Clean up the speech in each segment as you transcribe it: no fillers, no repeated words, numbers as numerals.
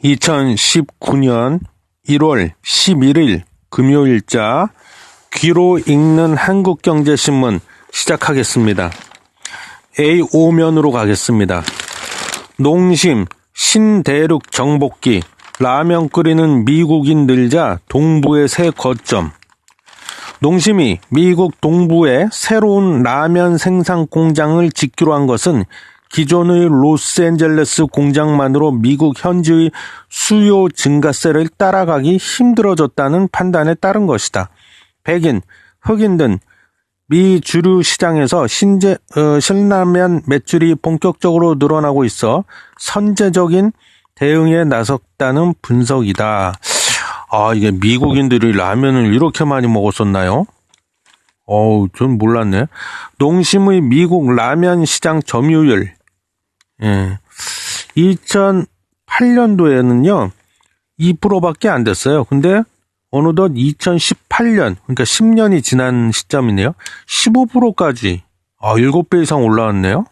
2019년 1월 11일 금요일자 귀로 읽는 한국경제신문 시작하겠습니다. A5면으로 가겠습니다. 농심, 신대륙 정복기, 라면 끓이는 미국인 늘자 동부의 새 거점. 농심이 미국 동부에 새로운 라면 생산 공장을 짓기로 한 것은 기존의 로스앤젤레스 공장만으로 미국 현지의 수요 증가세를 따라가기 힘들어졌다는 판단에 따른 것이다. 백인, 흑인 등 미 주류 시장에서 신라면 매출이 본격적으로 늘어나고 있어 선제적인 대응에 나섰다는 분석이다. 이게 미국인들이 라면을 이렇게 많이 먹었었나요? 전 몰랐네. 농심의 미국 라면 시장 점유율. 2008년도에는요, 2%밖에 안 됐어요. 근데 어느덧 2018년, 그러니까 10년이 지난 시점이네요. 15%까지, 7배 이상 올라왔네요.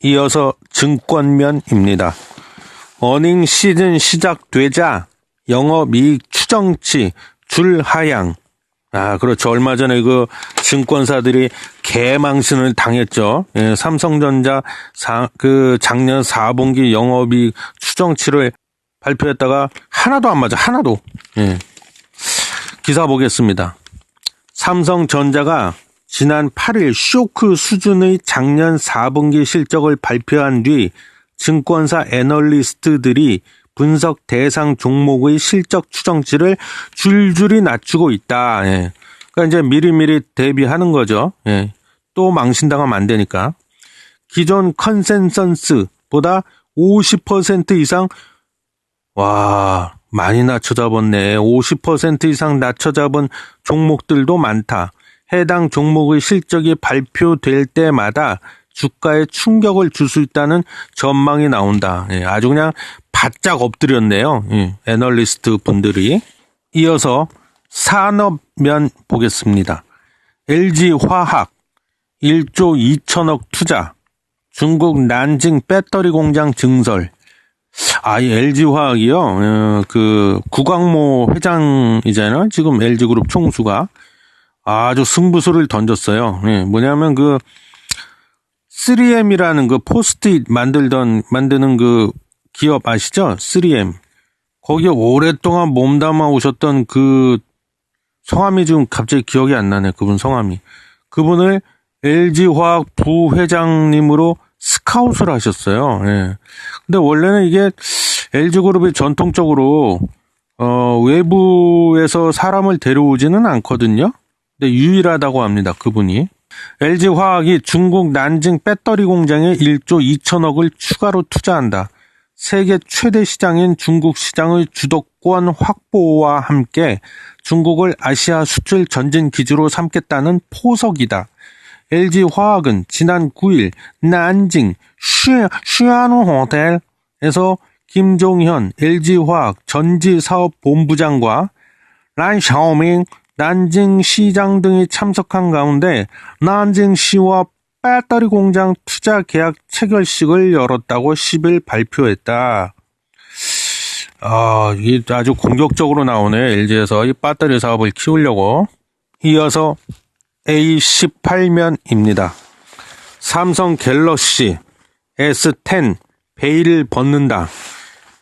이어서 증권면입니다. 어닝 시즌 시작되자 영업이익 추정치 줄 하향. 그렇죠. 얼마 전에 그 증권사들이 개망신을 당했죠. 삼성전자 작년 4분기 영업이익 추정치를 발표했다가 하나도 안 맞아. 하나도. 기사 보겠습니다. 삼성전자가 지난 8일 쇼크 수준의 작년 4분기 실적을 발표한 뒤 증권사 애널리스트들이 분석 대상 종목의 실적 추정치를 줄줄이 낮추고 있다. 그러니까 이제 미리미리 대비하는 거죠. 또 망신당하면 안 되니까. 기존 컨센서스보다 50% 이상, 많이 낮춰잡았네. 50% 이상 낮춰잡은 종목들도 많다. 해당 종목의 실적이 발표될 때마다 주가에 충격을 줄 수 있다는 전망이 나온다. 아주 그냥 바짝 엎드렸네요. 애널리스트 분들이. 이어서 산업면 보겠습니다. LG화학 1조 2천억 투자. 중국 난징 배터리 공장 증설. 이 LG화학이요. 구광모 회장이잖아요. 지금 LG그룹 총수가 아주 승부수를 던졌어요. 뭐냐면 3M이라는 포스트잇 만드는 기업 아시죠? 3M. 거기에 오랫동안 몸담아 오셨던 성함이 지금 갑자기 기억이 안 나네. 그분 성함이. 그분을 LG화학 부회장님으로 스카웃을 하셨어요. 근데 원래는 이게 LG그룹이 전통적으로 외부에서 사람을 데려오지는 않거든요. 근데 유일하다고 합니다. 그분이. LG화학이 중국 난징 배터리 공장에 1조 2천억을 추가로 투자한다. 세계 최대 시장인 중국 시장의 주도권 확보와 함께 중국을 아시아 수출 전진 기지로 삼겠다는 포석이다. LG화학은 지난 9일 난징 쉬아노 호텔에서 김종현 LG화학 전지사업본부장과 란샤오밍 난징시장 등이 참석한 가운데 난징시와 배터리 공장 투자 계약 체결식을 열었다고 10일 발표했다. 이게 아주 공격적으로 나오네. LG에서 이 배터리 사업을 키우려고. 이어서 A18면입니다. 삼성 갤럭시 S10 베일을 벗는다.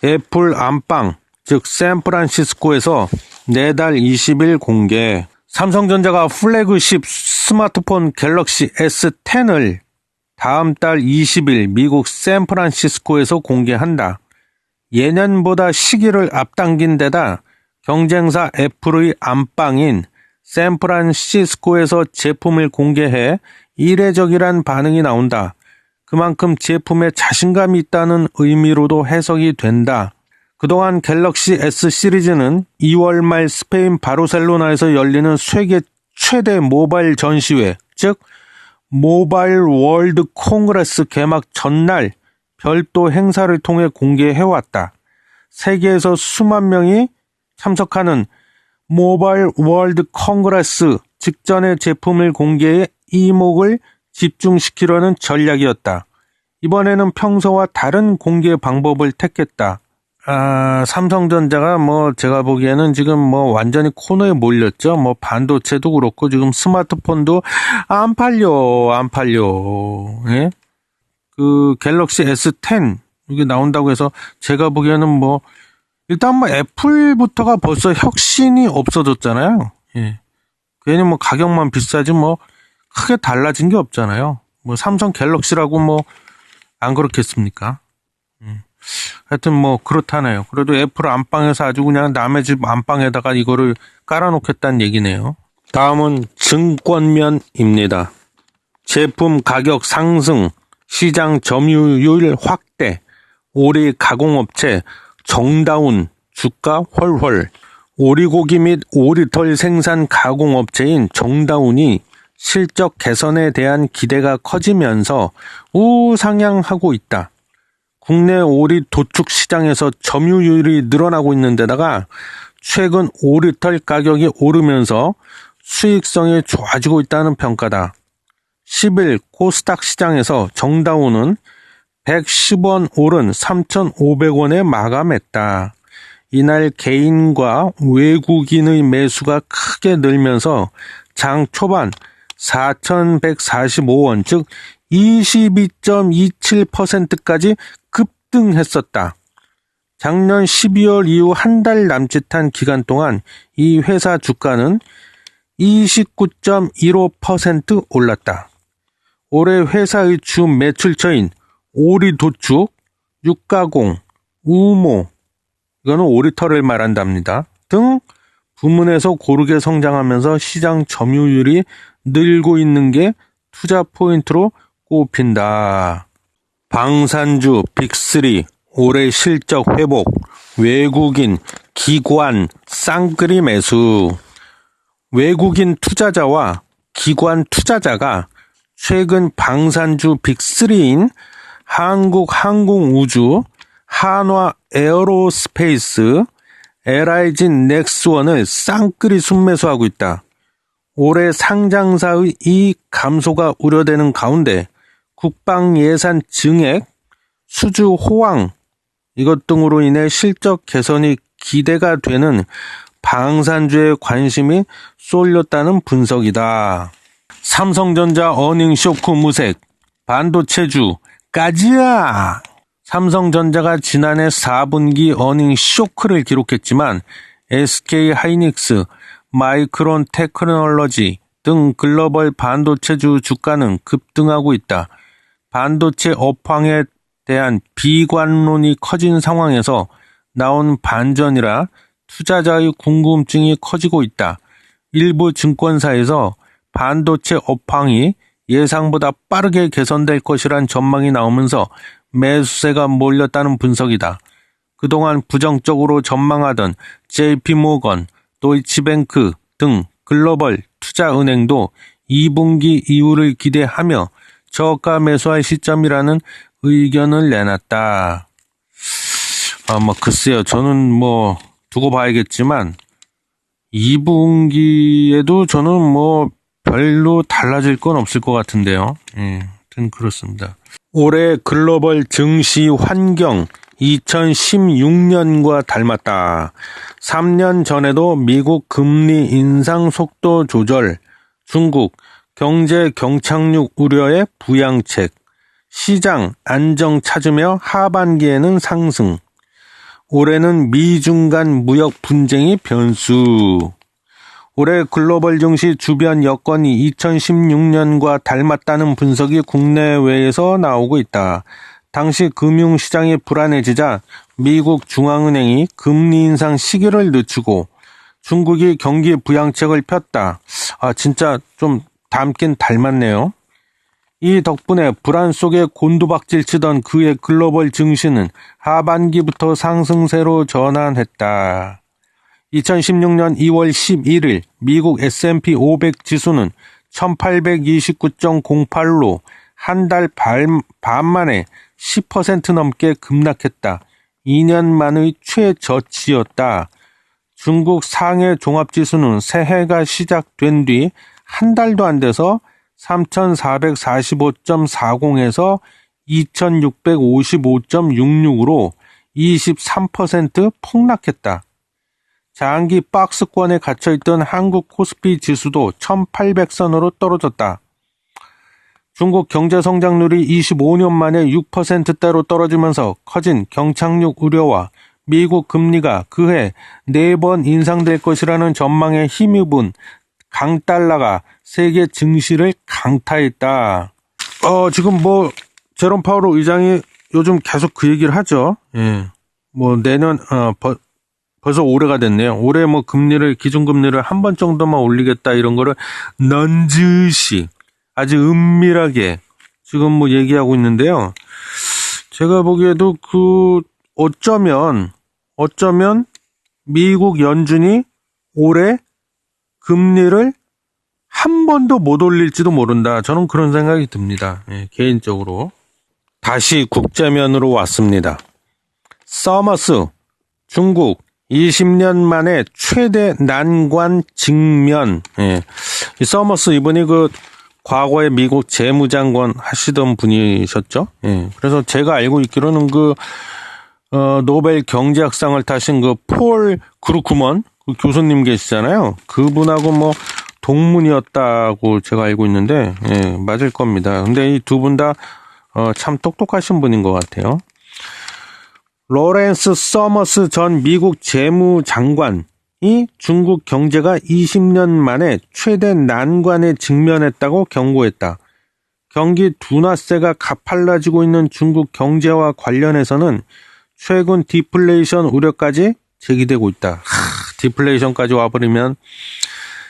애플 안방, 즉 샌프란시스코에서 내달 20일 공개. 삼성전자가 플래그십 스마트폰 갤럭시 S10을 다음 달 20일 미국 샌프란시스코에서 공개한다. 예년보다 시기를 앞당긴 데다 경쟁사 애플의 안방인 샌프란시스코에서 제품을 공개해 이례적이란 반응이 나온다. 그만큼 제품에 자신감이 있다는 의미로도 해석이 된다. 그동안 갤럭시 S 시리즈는 2월 말 스페인 바르셀로나에서 열리는 세계 최대 모바일 전시회, 즉 모바일 월드 콩그레스 개막 전날 별도 행사를 통해 공개해왔다. 세계에서 수만 명이 참석하는 모바일 월드 콩그레스 직전에 제품을 공개해 이목을 집중시키려는 전략이었다. 이번에는 평소와 다른 공개 방법을 택했다. 삼성전자가 제가 보기에는 지금 완전히 코너에 몰렸죠. 반도체도 그렇고 지금 스마트폰도 안 팔려. 예? 그 갤럭시 S10 이게 나온다고 해서 제가 보기에는 일단 애플부터가 벌써 혁신이 없어졌잖아요. 예. 괜히 가격만 비싸지 크게 달라진 게 없잖아요. 삼성 갤럭시라고 안 그렇겠습니까? 하여튼 그렇다네요. 그래도 애플 안방에서 아주 그냥 남의 집 안방에다가 이거를 깔아놓겠다는 얘기네요. 다음은 증권면입니다. 제품 가격 상승, 시장 점유율 확대, 오리 가공업체 정다운, 주가 훨훨. 오리고기 및 오리털 생산 가공업체인 정다운이 실적 개선에 대한 기대가 커지면서 우상향하고 있다. 국내 오리 도축 시장에서 점유율이 늘어나고 있는 데다가 최근 오리털 가격이 오르면서 수익성이 좋아지고 있다는 평가다. 10일 코스닥 시장에서 정다운은 110원 오른 3,500원에 마감했다. 이날 개인과 외국인의 매수가 크게 늘면서 장 초반 4,145원 즉 22.27%까지 급등했었다. 작년 12월 이후 한 달 남짓한 기간 동안 이 회사 주가는 29.15% 올랐다. 올해 회사의 주 매출처인 오리 도축, 육가공, 우모, 이거는 오리털을 말한답니다. 등 부문에서 고르게 성장하면서 시장 점유율이 늘고 있는 게 투자 포인트로 꼽힌다. 방산주 빅3 올해 실적 회복, 외국인, 기관, 쌍끌이 매수. 외국인 투자자와 기관 투자자가 최근 방산주 빅3인 한국항공우주, 한화에어로스페이스, LIG 넥스원을 쌍끌이 순매수하고 있다. 올해 상장사의 이익 감소가 우려되는 가운데 국방 예산 증액, 수주 호황 이것 등으로 인해 실적 개선이 기대가 되는 방산주에 관심이 쏠렸다는 분석이다. 삼성전자 어닝 쇼크 무색, 반도체주 까지야. 삼성전자가 지난해 4분기 어닝 쇼크를 기록했지만 SK 하이닉스, 마이크론 테크놀로지 등 글로벌 반도체주 주가는 급등하고 있다. 반도체 업황에 대한 비관론이 커진 상황에서 나온 반전이라 투자자의 궁금증이 커지고 있다. 일부 증권사에서 반도체 업황이 예상보다 빠르게 개선될 것이란 전망이 나오면서 매수세가 몰렸다는 분석이다. 그동안 부정적으로 전망하던 JP모건, 도이치뱅크 등 글로벌 투자은행도 2분기 이후를 기대하며 저가 매수할 시점이라는 의견을 내놨다. 글쎄요. 저는 두고 봐야겠지만 2분기에도 저는 별로 달라질 건 없을 것 같은데요. 하여튼 그렇습니다. 올해 글로벌 증시 환경 2016년과 닮았다. 3년 전에도 미국 금리 인상 속도 조절, 중국 경제 경착륙 우려의 부양책, 시장 안정 찾으며 하반기에는 상승. 올해는 미중 간 무역 분쟁이 변수. 올해 글로벌 증시 주변 여건이 2016년과 닮았다는 분석이 국내외에서 나오고 있다. 당시 금융시장이 불안해지자 미국 중앙은행이 금리 인상 시기를 늦추고 중국이 경기 부양책을 폈다. 진짜 좀 닮긴 닮았네요. 이 덕분에 불안 속에 곤두박질 치던 그의 글로벌 증시는 하반기부터 상승세로 전환했다. 2016년 2월 11일 미국 S&P 500 지수는 1829.08로 한 달 반 만에 10% 넘게 급락했다. 2년 만의 최저치였다. 중국 상해 종합지수는 새해가 시작된 뒤 한 달도 안 돼서 3,445.40에서 2,655.66으로 23% 폭락했다. 장기 박스권에 갇혀있던 한국 코스피 지수도 1800선으로 떨어졌다. 중국 경제 성장률이 25년 만에 6%대로 떨어지면서 커진 경착륙 우려와 미국 금리가 그해 4번 인상될 것이라는 전망에 힘입은 강달러가 세계 증시를 강타했다. 지금 제롬 파월 의장이 요즘 계속 그 얘기를 하죠. 예. 내년, 벌써 올해가 됐네요. 올해 기준금리를 한 번 정도만 올리겠다 이런 거를 넌지시 아주 은밀하게 지금 얘기하고 있는데요. 제가 보기에도 어쩌면 미국 연준이 올해 금리를 한 번도 못 올릴지도 모른다. 저는 그런 생각이 듭니다. 예, 개인적으로. 다시 국제면으로 왔습니다. 서머스, 중국 20년 만에 최대 난관 직면. 예. 이 서머스 이분이 과거에 미국 재무장관 하시던 분이셨죠. 예. 그래서 제가 알고 있기로는 노벨 경제학상을 타신 폴 크루크먼 교수님 계시잖아요. 그분하고 동문이었다고 제가 알고 있는데, 예, 맞을 겁니다. 근데 이 두 분 다 참 똑똑하신 분인 것 같아요. 로렌스 서머스 전 미국 재무장관이 중국 경제가 20년 만에 최대 난관에 직면했다고 경고했다. 경기 둔화세가 가팔라지고 있는 중국 경제와 관련해서는 최근 디플레이션 우려까지 제기되고 있다. 디플레이션까지 와버리면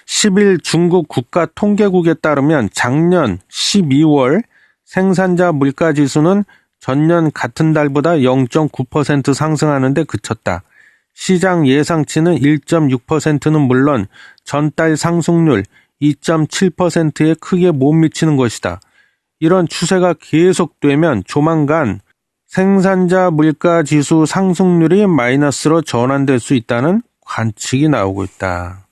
10일 중국 국가통계국에 따르면 작년 12월 생산자 물가지수는 전년 같은 달보다 0.9% 상승하는데 그쳤다. 시장 예상치는 1.6%는 물론 전달 상승률 2.7%에 크게 못 미치는 것이다. 이런 추세가 계속되면 조만간 생산자 물가지수 상승률이 마이너스로 전환될 수 있다는 관측이 나오고 있다.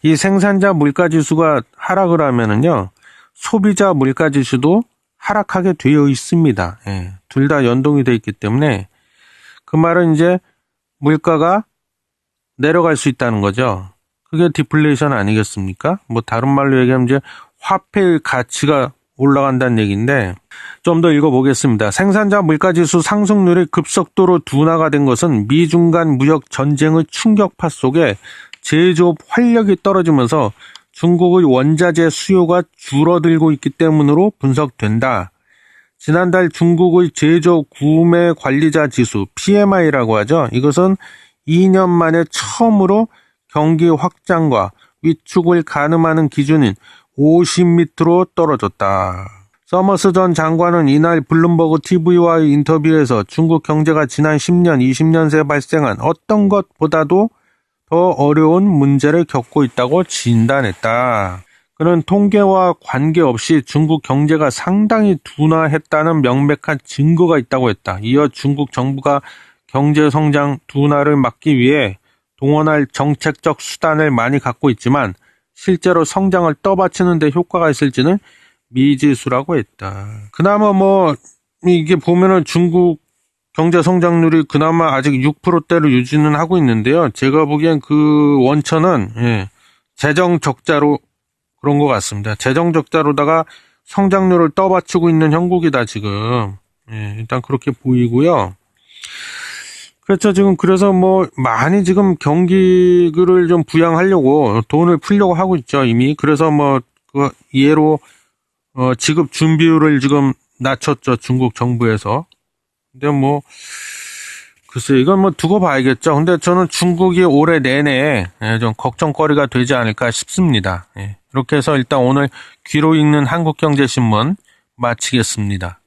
이 생산자 물가지수가 하락을 하면은요, 소비자 물가지수도 하락하게 되어 있습니다. 예, 둘 다 연동이 되어 있기 때문에 그 말은 이제 물가가 내려갈 수 있다는 거죠. 그게 디플레이션 아니겠습니까? 다른 말로 얘기하면 이제 화폐의 가치가 올라간다는 얘기인데 좀 더 읽어보겠습니다. 생산자 물가지수 상승률이 급속도로 둔화가 된 것은 미중 간 무역 전쟁의 충격파 속에 제조업 활력이 떨어지면서 중국의 원자재 수요가 줄어들고 있기 때문으로 분석된다. 지난달 중국의 제조 구매 관리자 지수 PMI라고 하죠. 이것은 2년 만에 처음으로 경기 확장과 위축을 가늠하는 기준인 50밑으로 떨어졌다. 서머스 전 장관은 이날 블룸버그 TV와의 인터뷰에서 중국 경제가 지난 10년, 20년 새 발생한 어떤 것보다도 더 어려운 문제를 겪고 있다고 진단했다. 그는 통계와 관계없이 중국 경제가 상당히 둔화했다는 명백한 증거가 있다고 했다. 이어 중국 정부가 경제 성장 둔화를 막기 위해 동원할 정책적 수단을 많이 갖고 있지만 실제로 성장을 떠받치는 데 효과가 있을지는 미지수라고 했다. 그나마 이게 보면은 중국 경제 성장률이 그나마 아직 6%대로 유지는 하고 있는데요. 제가 보기엔 그 원천은 재정 적자로 그런 것 같습니다. 재정 적자로다가 성장률을 떠받치고 있는 형국이다 지금. 일단 그렇게 보이고요. 그렇죠. 지금 그래서 많이 지금 경기를 좀 부양하려고 돈을 풀려고 하고 있죠 이미. 그래서 그 예로 지급 준비율을 지금 낮췄죠 중국 정부에서. 근데 글쎄 이건 두고 봐야겠죠. 근데 저는 중국이 올해 내내 좀 걱정거리가 되지 않을까 싶습니다. 이렇게 해서 일단 오늘 귀로 읽는 한국경제신문 마치겠습니다.